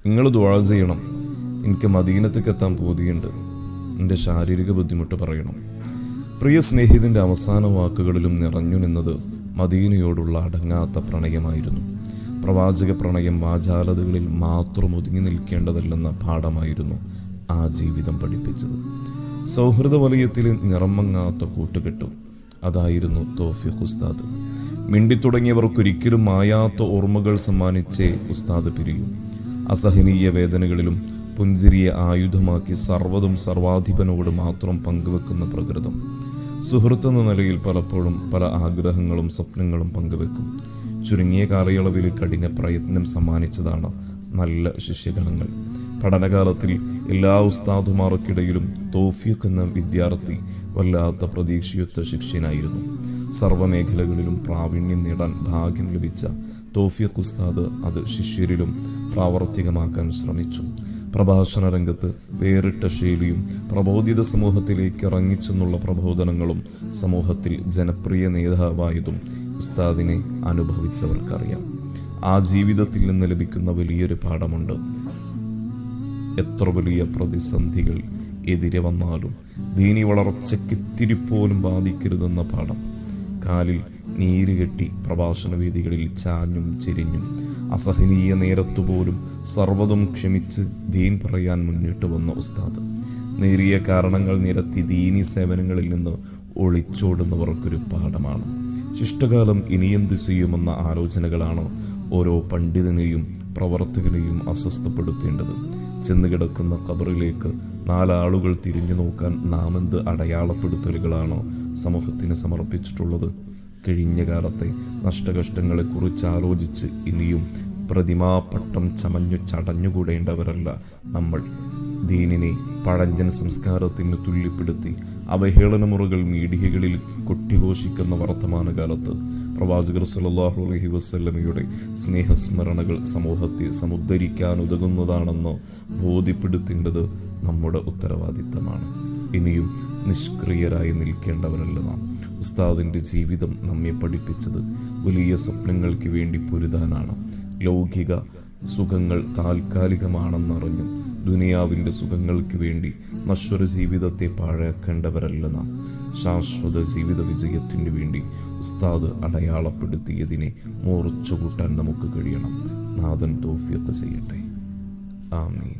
നിങ്ങൾ ദുആ ചെയ്യണം. എനിക്ക് മദീനത്തേക്ക് എത്താൻ പൂതിയുണ്ട്. എൻ്റെ ശാരീരിക ബുദ്ധിമുട്ട് പറയണം. പ്രിയ സ്നേഹിതൻ്റെ അവസാന വാക്കുകളിലും നിറഞ്ഞു നിന്നത് മദീനയോടുള്ള അടങ്ങാത്ത പ്രണയമായിരുന്നു. പ്രവാചക പ്രണയം വാചാലതകളിൽ മാത്രം ഒതുങ്ങി നിൽക്കേണ്ടതല്ലെന്ന പാഠമായിരുന്നു ആ ജീവിതം പഠിപ്പിച്ചത്. സൗഹൃദ വലയത്തിലെ നിറമങ്ങാത്ത കൂട്ടുകെട്ടു അതായിരുന്നു തൗഫീഖ് ഉസ്താദ്. മിണ്ടിത്തുടങ്ങിയവർക്കൊരിക്കലും മായാത്ത ഓർമ്മകൾ സമ്മാനിച്ചേ ഉസ്താദ് പിരിയും. അസഹനീയ വേദനകളിലും പുഞ്ചിരിയെ ആയുധമാക്കി സർവ്വതും സർവാധിപനോട് മാത്രം പങ്കുവെക്കുന്ന പ്രകൃതം. സുഹൃത്തെന്ന നിലയിൽ പലപ്പോഴും പല ആഗ്രഹങ്ങളും സ്വപ്നങ്ങളും പങ്കുവെക്കും. ചുരുങ്ങിയ കാലയളവിൽ കഠിന പ്രയത്നം സമ്മാനിച്ചതാണ് നല്ല ശിഷ്യഗണങ്ങൾ. പഠനകാലത്തിൽ എല്ലാ ഉസ്താദുമാർക്കിടയിലും തൗഫീഖ് എന്ന വിദ്യാർത്ഥി വല്ലാത്ത പ്രതീക്ഷയൊത്ത ശിഷ്യനായിരുന്നു. സർവ്വമേഖലകളിലും പ്രാവീണ്യം നേടാൻ ഭാഗ്യം ലഭിച്ച തൗഫീഖ് ഉസ്താദ് അത് ശിഷ്യരിലും പ്രാവർത്തികമാക്കാൻ ശ്രമിച്ചു. പ്രഭാഷണ രംഗത്ത് വേറിട്ട ശൈലിയും പ്രബോധിത സമൂഹത്തിലേക്ക് ഇറങ്ങിച്ചെന്നുള്ള പ്രബോധനങ്ങളും സമൂഹത്തിൽ ജനപ്രിയ നേതാവായതും ഉസ്താദിനെ അനുഭവിച്ചവർക്കറിയാം. ആ ജീവിതത്തിൽ നിന്ന് ലഭിക്കുന്ന വലിയൊരു പാഠമുണ്ട്. എത്ര വലിയ പ്രതിസന്ധികൾ എതിരെ വന്നാലും ദീനി വളർച്ചയ്ക്കിത്തിരി പോലും ബാധിക്കരുതെന്ന പാഠം. കാലിൽ നീര് കെട്ടി പ്രഭാഷണ വേദികളിൽ ചാഞ്ഞും ചെരിഞ്ഞും അസഹനീയ നേരത്തുപോലും സർവ്വതും ക്ഷമിച്ച് ദീൻ പറയാൻ മുന്നിട്ട് വന്ന ഉസ്താദ്. നേരിയ കാരണങ്ങൾ നിരത്തി ദീനി സേവനങ്ങളിൽ നിന്ന് ഒളിച്ചോടുന്നവർക്കൊരു പാഠമാണ്. ശിഷ്ടകാലം ഇനിയെന്ത് ചെയ്യുമെന്ന ആലോചനകളാണ് ഓരോ പണ്ഡിതനെയും പ്രവർത്തകനെയും അസ്വസ്ഥപ്പെടുത്തേണ്ടത്. ചെന്നുകിടക്കുന്ന ഖബറിലേക്ക് 4 ആളുകൾ തിരിഞ്ഞു നോക്കാൻ നാം എന്ത് അടയാളപ്പെടുത്തലുകളാണോ സമൂഹത്തിന് സമർപ്പിച്ചിട്ടുള്ളത്? കഴിഞ്ഞ കാലത്തെ നഷ്ടകഷ്ടങ്ങളെക്കുറിച്ച് ആലോചിച്ച് ഇനിയും പ്രതിമാപട്ടം ചടഞ്ഞുകൂടേണ്ടവരല്ല നമ്മൾ. ദീനിനെ പഴഞ്ചൻ സംസ്കാരത്തിന് തുല്യപ്പെടുത്തി അവഹേളനമുറകൾ മീഡിയകളിൽ കൊട്ടിഘോഷിക്കുന്ന വർത്തമാനകാലത്ത് പ്രവാചകർ സല്ലല്ലാഹു അലൈഹി വസല്ലമയുടെ സ്നേഹസ്മരണകൾ സമൂഹത്തെ സമുദ്ധരിക്കാൻ ഉതകുന്നതാണെന്ന് ബോധ്യപ്പെടുത്തേണ്ടത് നമ്മുടെ ഉത്തരവാദിത്തമാണ്. ഇനിയും നിഷ്ക്രിയരായി നിൽക്കേണ്ടവരല്ല നാം. ഉസ്താദിൻ്റെ ജീവിതം നമ്മെ പഠിപ്പിച്ചത് വലിയ സ്വപ്നങ്ങൾക്ക് വേണ്ടി പൊരുതാനാണ്. ലൗകിക സുഖങ്ങൾ താൽക്കാലികമാണെന്നറിഞ്ഞും ദുനിയാവിൻ്റെ സുഖങ്ങൾക്ക് വേണ്ടി നശ്വര ജീവിതത്തെ പാഴാക്കേണ്ടവരല്ല നാം. ശാശ്വത ജീവിത വിജയത്തിനു വേണ്ടി ഉസ്താദ് അടയാളപ്പെടുത്തിയതിനെ മൂർച്ച കൂട്ടാൻ നമുക്ക് കഴിയണം. നാഥൻ തൗഫീഖ് ചെയ്യട്ടെ. ആമീൻ.